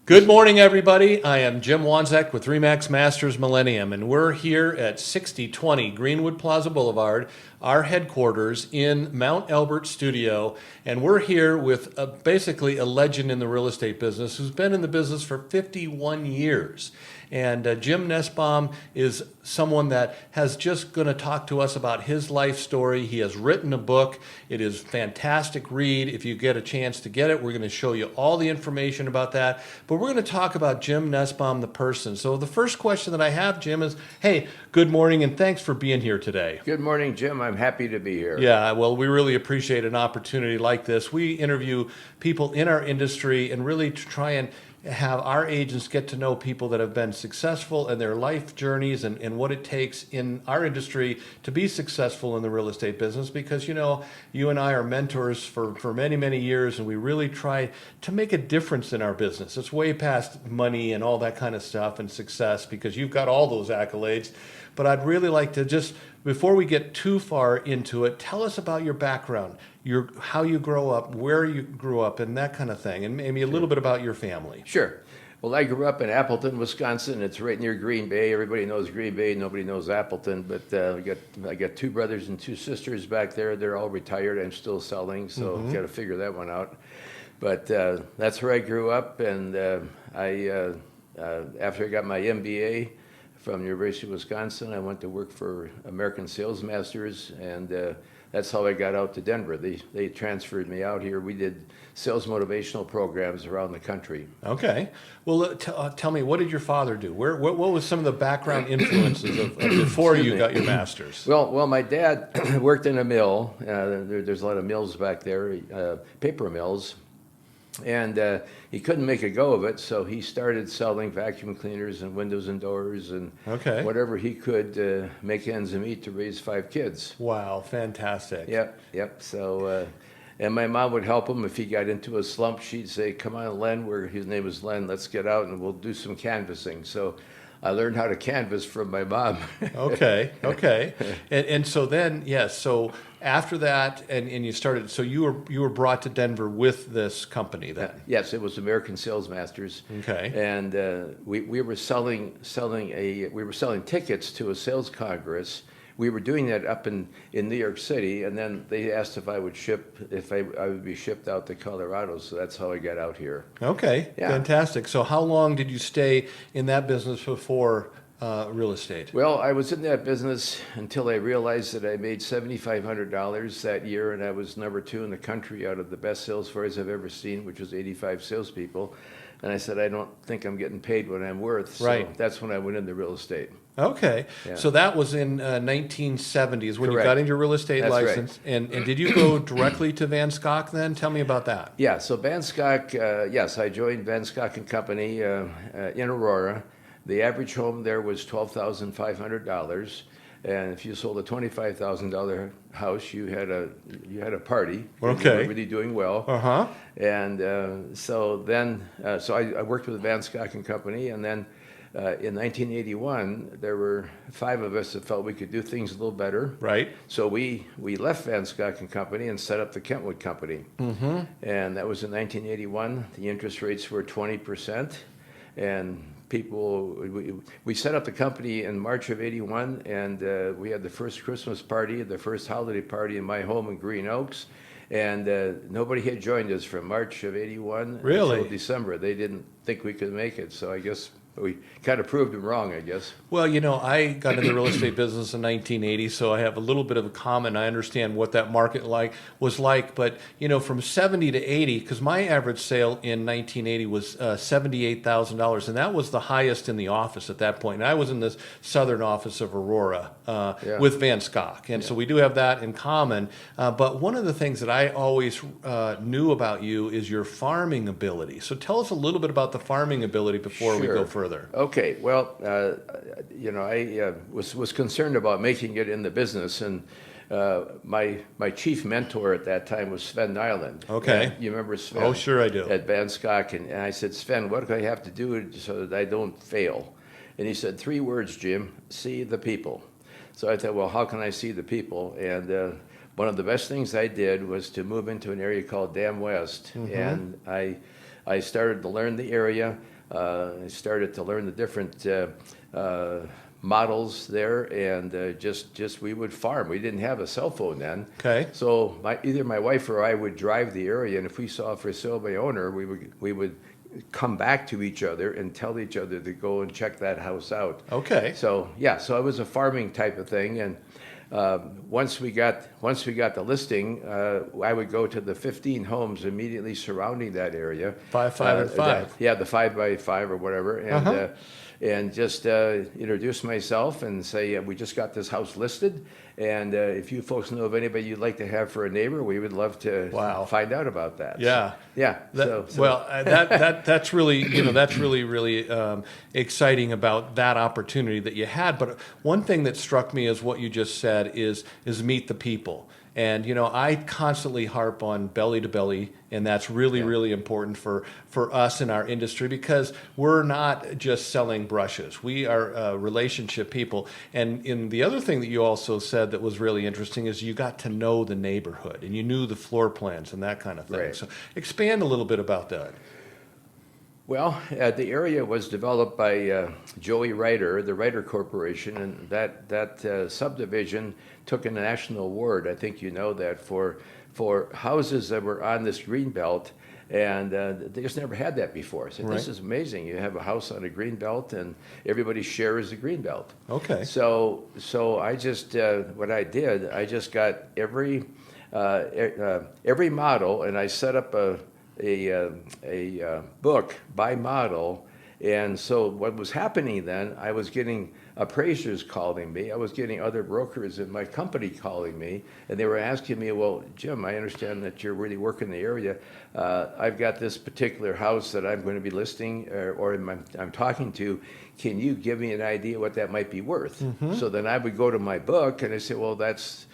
Good morning, everybody. I am Jim Wanzeck with RE/MAX Masters Millennium, and we're here at 6020 Greenwood Plaza Boulevard, our headquarters in Mount Elbert Studio, and we're here with basically a legend in the real estate business who's been in the business for 51 years. And Jim Nussbaum is someone that has just going to talk to us about his life story. He has written a book. It is a fantastic read. If you get a chance to get it, we're going to show you all the information about that. But we're going to talk about Jim Nussbaum, the person. So the first question that I have, Jim, is, hey, good morning and thanks for being here today. Good morning, Jim. I'm happy to be here. Yeah, well, we really appreciate an opportunity like this. We interview people in our industry and really try and have our agents get to know people that have been successful in their life journeys and what it takes in our industry to be successful in the real estate business, because, you know, you and I are mentors for many, many years, and we really try to make a difference in our business. It's way past money and all that kind of stuff and success, because you've got all those accolades. But I'd really like to just, before we get too far into it, tell us about your background, how you grow up, where you grew up, and that kind of thing, and maybe a little bit about your family. Sure. Well, I grew up in Appleton, Wisconsin. It's right near Green Bay. Everybody knows Green Bay. Nobody knows Appleton. But I got two brothers and two sisters back there. They're all retired. I'm still selling, so got to figure that one out. But that's where I grew up, and after I got my MBA from the University of Wisconsin, I went to work for American Sales Masters, and that's how I got out to Denver. They transferred me out here. We did sales motivational programs around the country. Okay. Well, tell me, what did your father do? What was some of the background influences of before you got your master's? Well, my dad worked in a mill. There's a lot of mills back there, paper mills. And he couldn't make a go of it, so he started selling vacuum cleaners and windows and doors and whatever he could make ends meet to raise 5 kids. Wow, fantastic. Yep. So, and my mom would help him if he got into a slump. She'd say, "Come on, Len," his name was Len, "let's get out and we'll do some canvassing." So I learned how to canvass from my mom. Okay. And so then, yes, so after that, and you started, so you were brought to Denver with this company then? Yes, it was American Sales Masters. Okay. And we were selling tickets to a sales congress. We were doing that up in New York City, and then they asked if I would be shipped out to Colorado, so that's how I got out here. Okay, yeah. Fantastic. So how long did you stay in that business before real estate? Well, I was in that business until I realized that I made $7,500 that year, and I was number 2 in the country out of the best sales force I've ever seen, which was 85 salespeople. And I said, I don't think I'm getting paid what I'm worth. So that's when I went into real estate. Okay. Yeah. So that was in 1970s when Correct. you got into your real estate That's license. Right. And did you go directly to Van Schok then? Tell me about that. Yeah. So Van Schok, yes, I joined Van Schok Company in Aurora. The average home there was $12,500. And if you sold a $25,000 house, you had a party. Okay. You were really doing well. Uh-huh. And so I worked with the Van Schok Company, and then in 1981, there were 5 of us that felt we could do things a little better. Right. So we left Van Schok Company and set up the Kentwood Company. Mm-hmm. And that was in 1981. The interest rates were 20%, and we set up the company in March of 81, and we had the first Christmas party, the first holiday party in my home in Green Oaks, and nobody had joined us from March of 81 really? Until December. They didn't think we could make it, so I guess we kind of proved them wrong, I guess. Well, you know, I got into the real estate business in 1980, so I have a little bit of a comment. I understand what that market was like, but, you know, from 70 to 80, because my average sale in 1980 was $78,000, and that was the highest in the office at that point. And I was in this southern office of Aurora with Van Schok, and so we do have that in common. But one of the things that I always knew about you is your farming ability. So tell us a little bit about the farming ability before we go further. Okay, well, you know, I was concerned about making it in the business, and my chief mentor at that time was Sven Nyland. Okay. You remember Sven? Oh, sure I do. At Van Schok, and I said, Sven, what do I have to do so that I don't fail? And he said, 3 words, Jim: see the people. So I thought, well, how can I see the people? And one of the best things I did was to move into an area called Dam West, and I started to learn the area. I started to learn the different models there, and just we would farm. We didn't have a cell phone then. Okay. So either my wife or I would drive the area, and if we saw a for sale by owner, we would come back to each other and tell each other to go and check that house out. Okay. So yeah, so it was a farming type of thing, and once we got the listing, I would go to the 15 homes immediately surrounding that area. 5, 5, and 5. Yeah, the 5 by 5 or whatever, and just introduce myself and say, we just got this house listed, and if you folks know of anybody you'd like to have for a neighbor, we would love to find out about that. Yeah. So, yeah. Well, that's really, that's really exciting about that opportunity that you had. But one thing that struck me is what you just said is meet the people. And, I constantly harp on belly to belly, and that's really, really important for us in our industry, because we're not just selling brushes. We are relationship people. And the other thing that you also said that was really interesting is you got to know the neighborhood, and you knew the floor plans and that kind of thing. Right. So expand a little bit about that. Well, the area was developed by Joey Ryder, the Ryder Corporation, and that subdivision took a national award. I think you know that for houses that were on this green belt, and they just never had that before. So this is amazing. You have a house on a green belt, and everybody shares the green belt. Okay. So I just what I did, I just got every model, and I set up a book by model. And so what was happening then, I was getting appraisers calling me. I was getting other brokers in my company calling me, and they were asking me, well, Jim, I understand that you're really working the area. I've got this particular house that I'm going to be listing, or I'm talking to. Can you give me an idea what that might be worth? Mm-hmm. So then I would go to my book, and I say, well, that's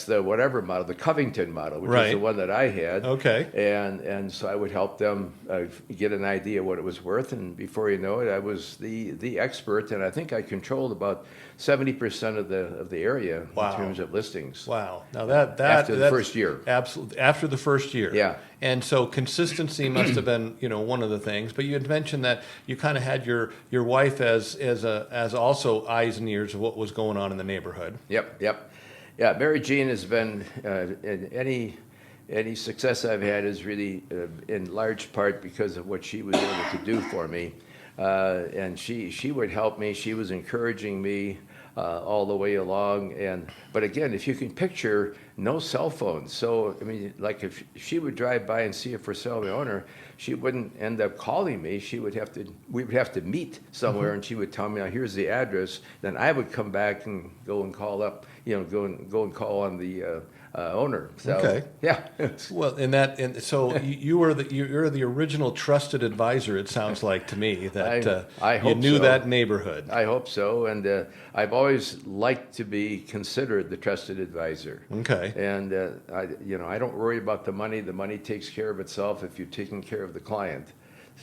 the whatever model, the Covington model, which is the one that I had. Okay. And so I would help them get an idea what it was worth, and before you know it, I was the expert, and I think I controlled about 70% of the area in terms of listings. Wow. Now after the first year. Absolutely. After the first year. Yeah. And so consistency must have been, one of the things. But you had mentioned that you kind of had your wife as also eyes and ears of what was going on in the neighborhood. Yep. Yeah, Mary Jean has been, any success I've had is really in large part because of what she was able to do for me. And she would help me. She was encouraging me all the way along. But again, if you can picture, no cell phones. So, I mean, like if she would drive by and see a for sale by owner, she wouldn't end up calling me. We would have to meet somewhere, mm-hmm. and she would tell me, here's the address. Then I would come back and go and call up, go and call on the owner. So, okay. Yeah. Well, so you're the original trusted advisor. It sounds like to me that I hope you knew so. that neighborhood. I hope so, and I've always liked to be considered the trusted advisor. Okay. And I don't worry about the money. The money takes care of itself if you're taking care of the client.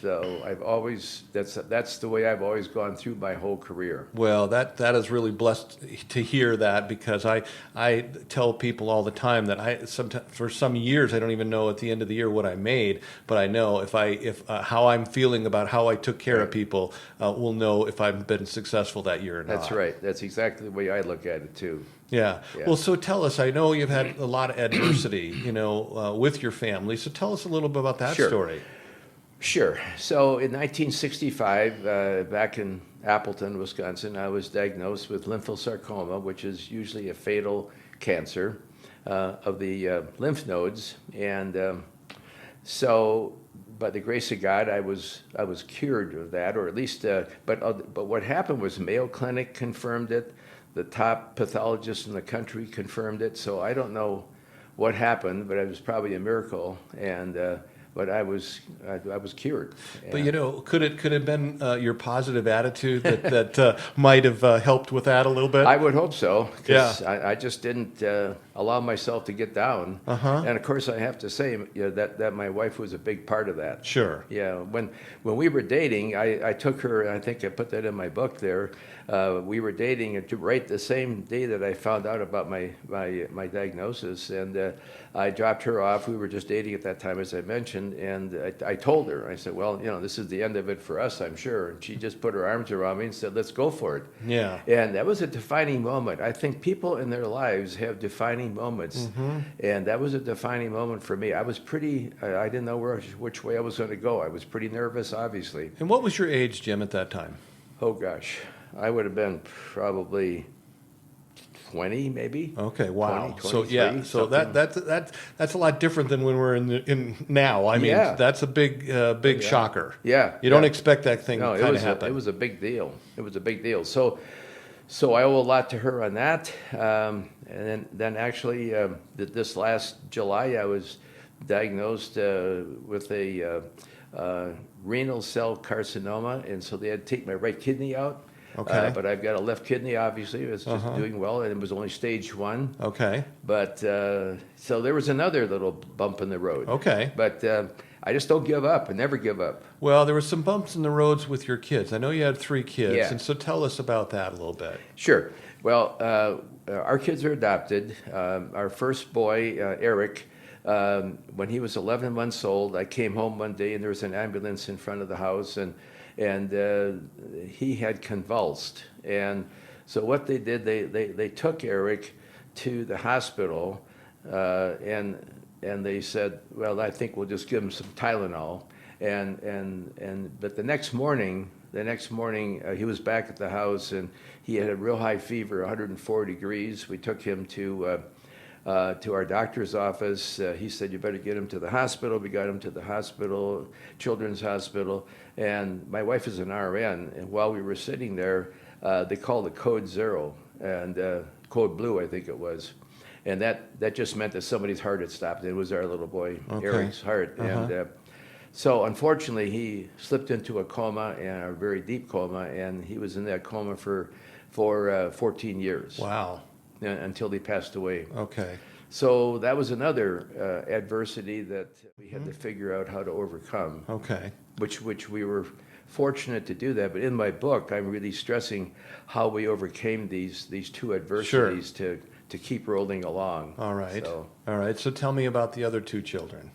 So I've always that's the way I've always gone through my whole career. Well, that is really blessed to hear that, because I tell people all the time that for some years I don't even know at the end of the year what I made, but I know if how I'm feeling about how I took care of people will know if I've been successful that year or not. That's right. That's exactly the way I look at it too. Yeah. Well, so tell us. I know you've had a lot of adversity, with your family. So tell us a little bit about that story. Sure. So in 1965, back in Appleton, Wisconsin, I was diagnosed with lymphosarcoma, which is usually a fatal cancer of the lymph nodes. And so, by the grace of God, I was cured of that, or at least. But what happened was Mayo Clinic confirmed it. The top pathologist in the country confirmed it. So I don't know what happened, but it was probably a miracle. But I was cured. But could it have been your positive attitude that might have helped with that a little bit? I would hope so, because I just didn't allow myself to get down. Uh-huh. And of course, I have to say, that my wife was a big part of that. Sure. Yeah, when we were dating, I took her, and I think I put that in my book there. We were dating right the same day that I found out about my diagnosis, and I dropped her off. We were just dating at that time, as I mentioned, and I told her, I said, well, this is the end of it for us, I'm sure. And she just put her arms around me and said, let's go for it. Yeah. And that was a defining moment. I think people in their lives have defining moments, and that was a defining moment for me. I was I didn't know which way I was going to go. I was pretty nervous, obviously. And what was your age, Jim, at that time? Oh gosh, I would have been probably 20, maybe. Okay, wow. 20, So yeah, 23, so something. that's a lot different than when we're in now. I mean, Yeah. that's a big shocker. Yeah, You don't yeah. expect that thing No, to kind of happen. it was a big deal. It was a big deal. So I owe a lot to her on that. And then actually, this last July, I was diagnosed with a renal cell carcinoma, and so they had to take my right kidney out. Okay. But I've got a left kidney, obviously. It's just doing well, and it was only stage 1. Okay. But so there was another little bump in the road. Okay. But I just don't give up. I never give up. Well, there were some bumps in the roads with your kids. I know you had 3 kids, Yeah. and so tell us about that a little bit. Sure. Well, our kids are adopted. Our first boy, Eric, when he was 11 months old, I came home one day and there was an ambulance in front of the house, and he had convulsed. And so what they did, they took Eric to the hospital, and they said, well, I think we'll just give him some Tylenol. But the next morning, he was back at the house, and he had a real high fever, 104 degrees. We took him to our doctor's office. He said, you better get him to the hospital. We got him to the hospital, Children's Hospital. And my wife is an RN, and while we were sitting there, they called it code 0, and code blue, I think it was. And that just meant that somebody's heart had stopped. It was our little boy, Okay. Eric's heart. And so unfortunately, he slipped into a coma, and a very deep coma, and he was in that coma for 14 years. Wow. Until he passed away. Okay. So that was another adversity that we had to figure out how to overcome, Okay. which we were fortunate to do that. But in my book, I'm really stressing how we overcame these 2 adversities to keep rolling along. All right. So, All right. So tell me about the other 2 children.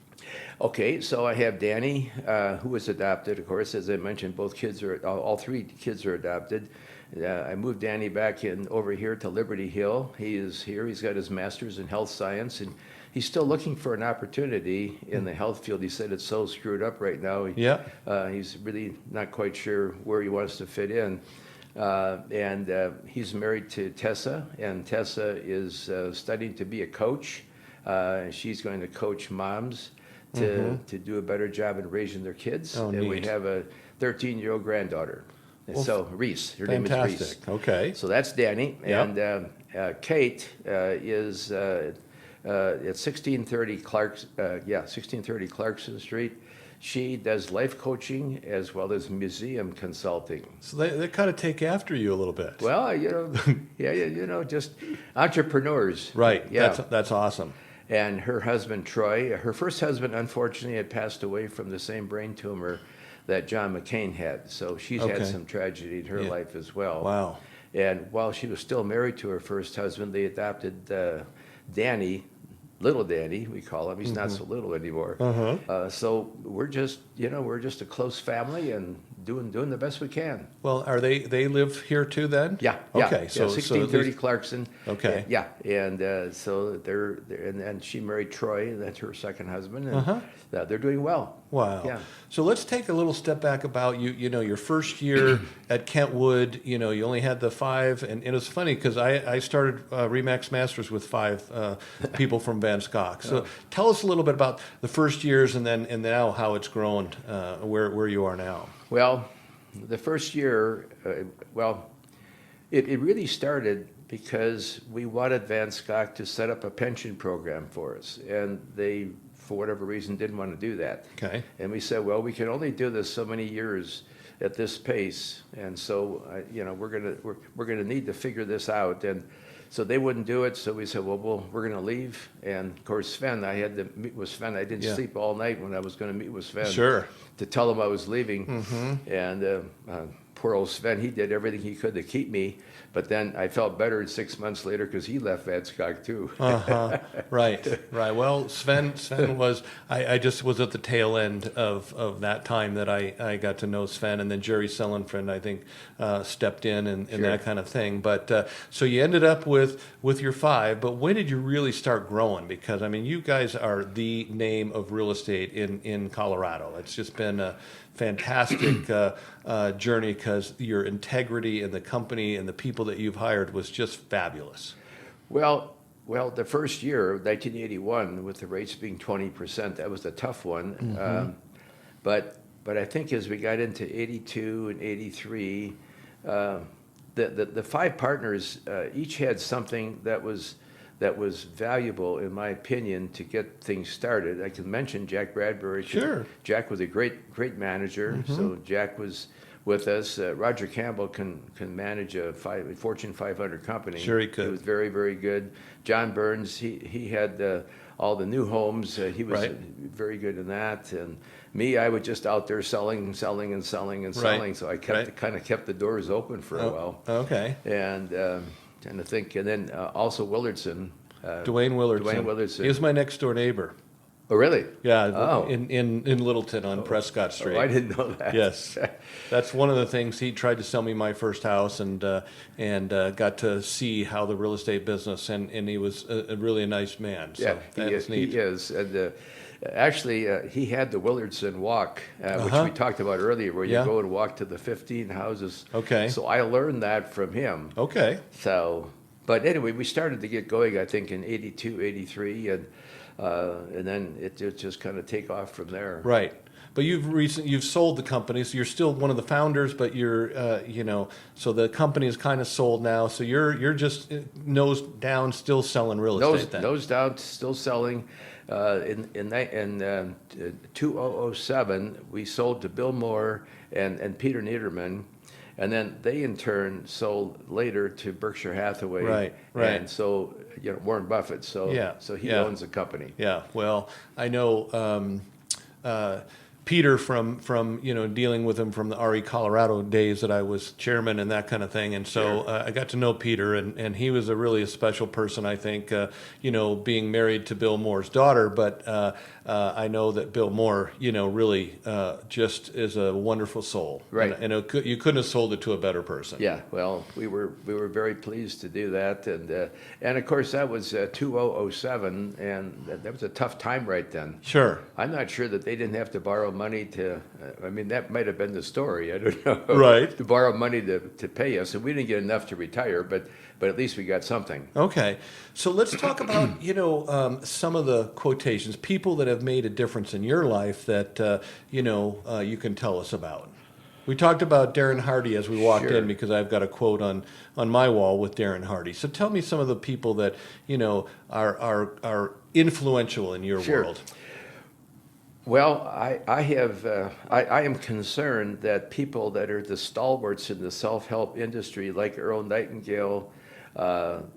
okay, so I have Danny, who was adopted. Of course, as I mentioned, all 3 kids are adopted. I moved Danny back over here to Liberty Hill. He is here. He's got his master's in health science, and he's still looking for an opportunity in the health field. He said it's so screwed up right now. Yeah. He's really not quite sure where he wants to fit in. And he's married to Tessa, and Tessa is studying to be a coach. She's going to coach moms to do a better job in raising their kids. Oh, and we neat. have a 13-year-old granddaughter. And so Reese, her name is Reese. Fantastic. Okay. So that's Danny. Yep. And Kate is at 1630 Clarkson Street. She does life coaching as well as museum consulting. So they kind of take after you a little bit. Well, just entrepreneurs. Right. Yeah. That's awesome. And her husband, Troy, her first husband, unfortunately, had passed away from the same brain tumor that John McCain had. So she's Okay. had some tragedy in her life as well. Wow. And while she was still married to her first husband, they adopted Danny, little Danny, we call him. He's not so little anymore. So we're just a close family and doing the best we can. Well, they live here too then? Yeah. Okay. Yeah, So 1630 Clarkson. Okay. Yeah. And so they're and she married Troy. That's her second husband. And they're doing well. Wow. Yeah. So let's take a little step back about your first year at Kentwood, you only had the 5, and it was funny because I started RE/MAX Masters with 5 people from Van Skok. So tell us a little bit about the first years and now how it's grown, where you are now. Well, the first year, it really started because we wanted Van Skok to set up a pension program for us, and they, for whatever reason, didn't want to do that. Okay. And we said, well, we can only do this so many years at this pace, and so we're gonna need to figure this out. And So they wouldn't do it. So we said, well, we're going to leave. And of course, Sven, I had to meet with Sven. I didn't Yeah. sleep all night when I was going to meet with Sven. Sure. To tell him I was leaving. And poor old Sven, he did everything he could to keep me. But then I felt better 6 months later because he left Wanzeck too. Right. Well, Sven was, I just was at the tail end of that time that I got to know Sven, and then Jerry Sellenfriend, I think, stepped in and Sure. that kind of thing. But so you ended up with your 5, but when did you really start growing? Because, I mean, you guys are the name of real estate in Colorado. It's just been a fantastic journey because your integrity and the company and the people that you've hired was just fabulous. Well, the first year, 1981, with the rates being 20%, that was a tough one. But I think as we got into 82 and 83, the 5 partners each had something that was valuable, in my opinion, to get things started. I can mention Jack Bradbury. Sure. Jack was a great manager, so Jack was with us. Roger Campbell can manage a Fortune 500 company. Sure he could. He was very, very good. John Burns, he had all the new homes. He was Right. very good in that. And me, I was just out there selling. So I kind of kept the doors open for a while. Okay. And trying to think, and then also Willardson. Dwayne Willardson. Dwayne Willardson. He was my next door neighbor. Oh, really? Yeah, Oh. in Littleton on Prescott Street. Oh, I didn't know that. Yes, that's one of the things. He tried to sell me my first house, and got to see how the real estate business, and he was a really nice man. So Yeah, that was neat. he is. And actually, he had the Willardson walk, which we talked about earlier, where you Yeah. go and walk to the 15 houses. Okay. So I learned that from him. Okay. So, but anyway, we started to get going, I think, in 82, 83, and then it just kind of take off from there. Right. But you've sold the company, so you're still one of the founders, but you're so the company is kind of sold now. So you're just nose down, still selling real estate. Then. Nose down, still selling. In 2007, we sold to Bill Moore and Peter Niederman, and then they in turn sold later to Berkshire Hathaway. Right. And so Warren Buffett. So he owns the company. Yeah. Well, I know Peter from dealing with him from the RE Colorado days that I was chairman and that kind of thing, and so Sure. I got to know Peter, and he was really a special person. I think being married to Bill Moore's daughter, but I know that Bill Moore really just is a wonderful soul. Right. And you couldn't have sold it to a better person. Yeah, well, we were very pleased to do that, and of course that was 2007, and that was a tough time right then. Sure. I'm not sure that they didn't have to borrow money to. I mean, that might have been the story. I don't know. Right. To borrow money to pay us, and we didn't get enough to retire, but at least we got something. Okay, so let's talk about some of the quotations, people that have made a difference in your life that you can tell us about. We talked about Darren Hardy as we walked Sure. in because I've got a quote on my wall with Darren Hardy. So tell me some of the people that are influential in your Sure. world. Well, I am concerned that people that are the stalwarts in the self-help industry, like Earl Nightingale,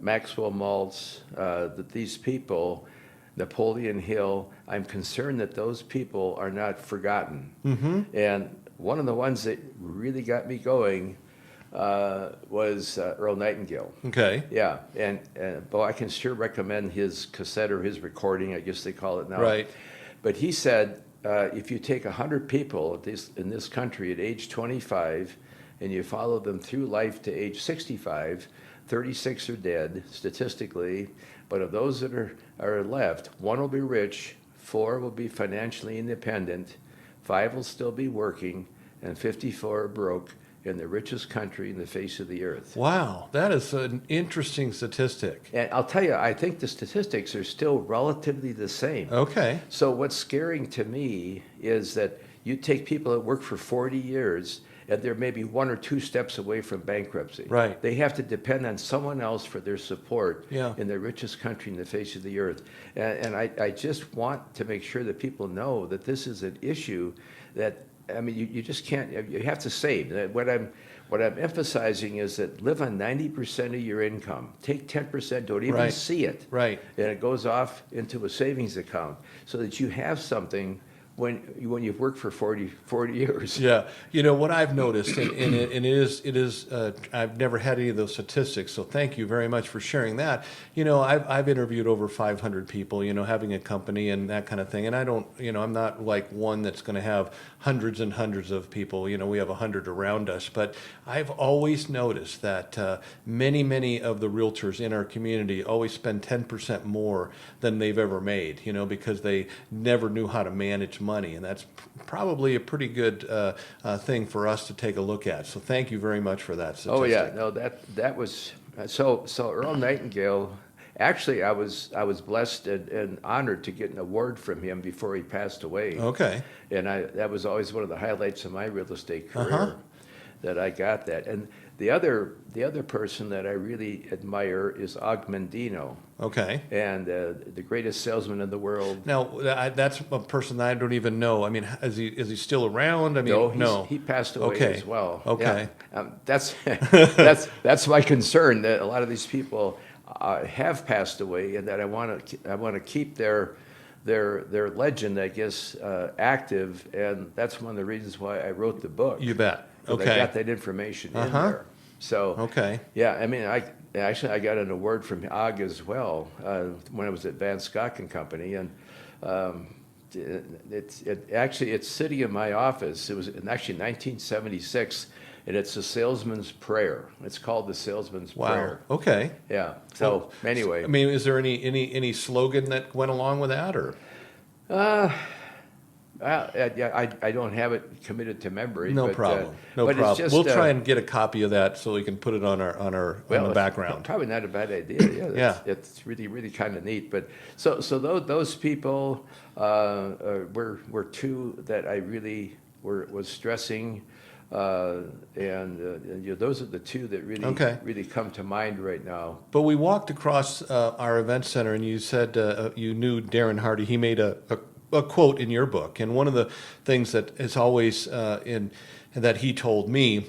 Maxwell Maltz, that these people, Napoleon Hill, I'm concerned that those people are not forgotten. Mm-hmm. And one of the ones that really got me going was Earl Nightingale. Okay. Yeah, and I can sure recommend his cassette or his recording, I guess they call it now. Right. But he said, if you take 100 people in this country at age 25 and you follow them through life to age 65, 36 are dead statistically, but of those that are left, 1 will be rich, 4 will be financially independent, 5 will still be working, and 54 are broke in the richest country in the face of the earth. Wow, that is an interesting statistic. And I'll tell you, I think the statistics are still relatively the same. Okay. So what's scaring to me is that you take people that work for 40 years and they're maybe 1 or 2 steps away from bankruptcy. Right. They have to depend on someone else for their support Yeah. in the richest country in the face of the earth. And I just want to make sure that people know that this is an issue that I mean, you just can't. You have to save. What I'm emphasizing is that live on 90% of your income. Take 10%. Don't even Right. see it. Right. And it goes off into a savings account so that you have something when you've worked for 40 years. Yeah, you know what I've noticed, and it is. I've never had any of those statistics, so thank you very much for sharing that. You know, I've interviewed over 500 people. You know, having a company and that kind of thing, and I don't. You know, I'm not like one that's going to have hundreds and hundreds of people. You know, we have 100 around us, but I've always noticed that many of the realtors in our community always spend 10% more than they've ever made. You know, because they never knew how to manage money, and that's probably a pretty good thing for us to take a look at. So thank you very much for that statistic. Oh yeah, no, that was so Earl Nightingale. Actually, I was blessed and honored to get an award from him before he passed away. Okay. And that was always one of the highlights of my real estate career, Uh-huh. that I got that. And the other person that I really admire is Og Mandino, Okay. and the greatest salesman in the world. Now that's a person that I don't even know. I mean, is he still around? I mean, No, he passed away Okay. as well. Okay. Yeah. That's my concern, that a lot of these people have passed away, and that I want to keep their legend, I guess, active, and that's one of the reasons why I wrote the book. You bet. 'Cause Okay. I got that information in Uh-huh. there. So Okay. yeah, I mean, I got an award from Og as well when I was at Van Scott Company, and it's sitting in my office. It was actually 1976, and it's a salesman's prayer. It's called the salesman's Wow. prayer. Okay. Yeah. So anyway, I mean, is there any slogan that went along with that, or? I don't have it committed to memory. No but, problem. No but problem. It's just, We'll try and get a copy of that so we can put it on on the it's background. Probably not a bad idea. Yeah, Yeah. It's really kind of neat. But so those people were two that I really was stressing, and those are the two that really come to mind right now. But we walked across our event center, and you said you knew Darren Hardy. He made a quote in your book, and one of the things that is always that he told me,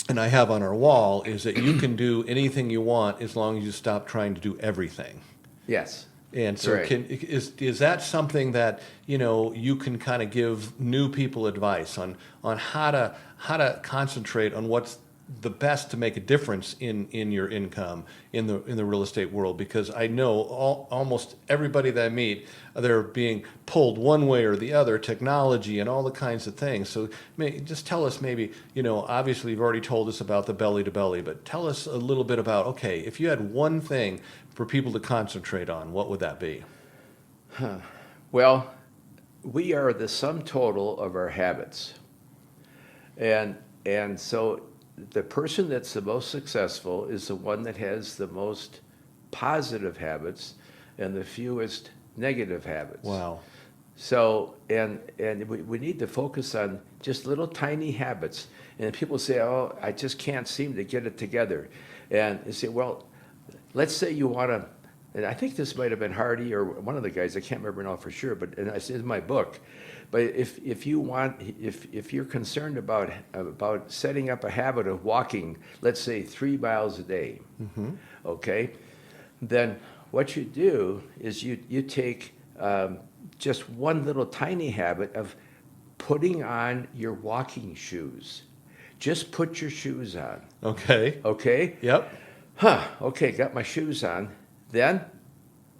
and I have on our wall, is that you can do anything you want as long as you stop trying to do everything. Yes. And so, Right. is that something that you can kind of give new people advice on how to concentrate on what's the best to make a difference in your income in the real estate world? Because I know almost everybody that I meet, they're being pulled one way or the other, technology and all the kinds of things. So just tell us maybe, obviously you've already told us about the belly to belly, but tell us a little bit about, okay, if you had one thing for people to concentrate on, what would that be? Well, we are the sum total of our habits, and so the person that's the most successful is the one that has the most positive habits and the fewest negative habits. Wow. So, and we need to focus on just little tiny habits. And people say, oh, I just can't seem to get it together. And you say, well, let's say you want to, and I think this might have been Hardy or one of the guys, I can't remember now for sure, but and it's in my book. But if you're concerned about setting up a habit of walking, let's say 3 miles a day, Mm-hmm. okay, then what you do is you take just one little tiny habit of putting on your walking shoes. Just put your shoes on. Okay. Okay? Yep. Okay, got my shoes on. Then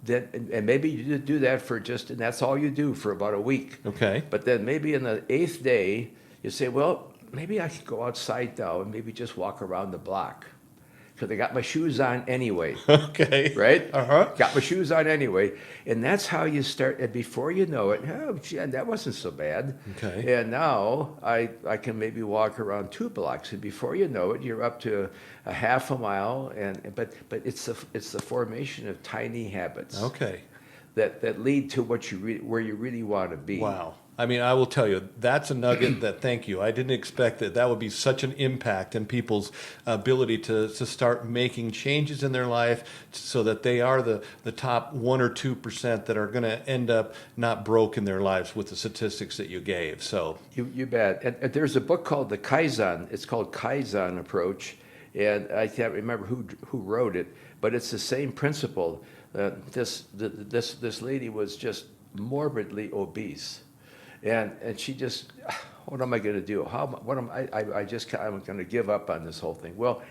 and maybe you do that and that's all you do for about a week. Okay. But then maybe in the 8th day, you say, well, maybe I can go outside now and maybe just walk around the block. Because I got my shoes on anyway. Okay. Right? Uh-huh. Got my shoes on anyway. And that's how you start. And before you know it, oh, gee, that wasn't so bad. Okay. And now I can maybe walk around 2 blocks. And before you know it, you're up to a half a mile. But it's the formation of tiny habits. Okay. That lead to where you really want to be. Wow. I mean, I will tell you, that's a nugget that, thank you. I didn't expect that would be such an impact in people's ability to start making changes in their life so that they are the top 1 or 2% that are going to end up not broke in their lives with the statistics that you gave. So You bet. And there's a book called the Kaizen. It's called Kaizen Approach, and I can't remember who wrote it, but it's the same principle. This lady was just morbidly obese, and she just, what am I going to do? I'm going to give up on this whole thing. Well,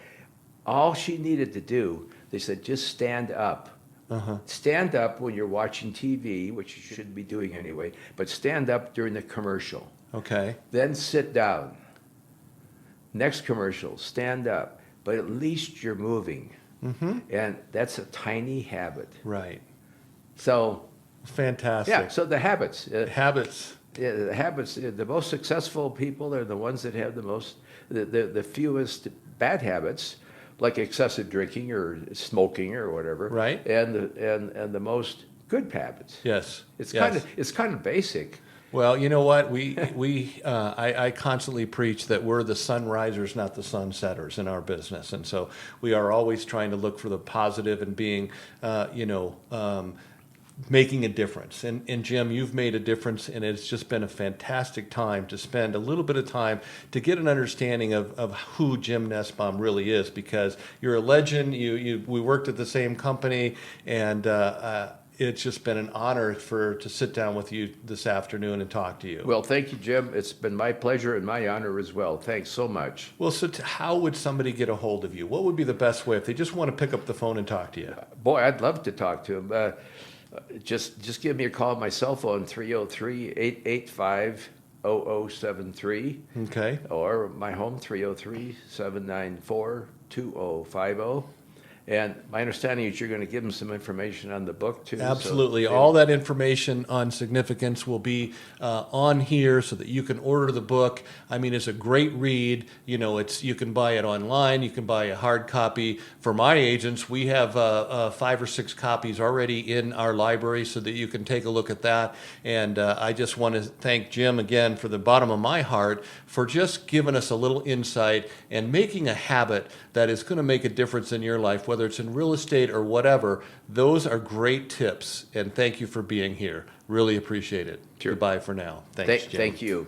all she needed to do, they said, just stand up. Stand up when you're watching TV, which you shouldn't be doing anyway, but stand up during the commercial. okay, Then sit down. Next commercial, stand up, but at least you're moving. And that's a tiny habit. right, So, fantastic. yeah, so the habits. Habits. Yeah, the habits, the most successful people are the ones that have the fewest bad habits, like excessive drinking or smoking or whatever. Right. And the most good habits. Yes. It's yes. kind of basic. Well, you know what? I constantly preach that we're the sunrisers, not the sunsetters in our business, and so we are always trying to look for the positive and being, making a difference. And Jim, you've made a difference, and it's just been a fantastic time to spend a little bit of time to get an understanding of who Jim Nussbaum really is, because you're a legend. We worked at the same company, and it's just been an honor to sit down with you this afternoon and talk to you. Well, thank you, Jim. It's been my pleasure and my honor as well. Thanks so much. Well, so how would somebody get a hold of you? What would be the best way if they just want to pick up the phone and talk to you? Boy, I'd love to talk to him. Just give me a call on my cell phone, 303-885-0073. Okay. Or my home, 303-794-2050. And my understanding is you're going to give them some information on the book, too. Absolutely. So All that information on significance will be on here so that you can order the book. I mean, it's a great read. You know, you can buy it online. You can buy a hard copy. For my agents, we have 5 or 6 copies already in our library so that you can take a look at that. And I just want to thank Jim again for the bottom of my heart for just giving us a little insight and making a habit that is going to make a difference in your life, whether it's in real estate or whatever. Those are great tips, and thank you for being here. Really appreciate it. Sure. Goodbye for now. Thanks, Jim. Thank you.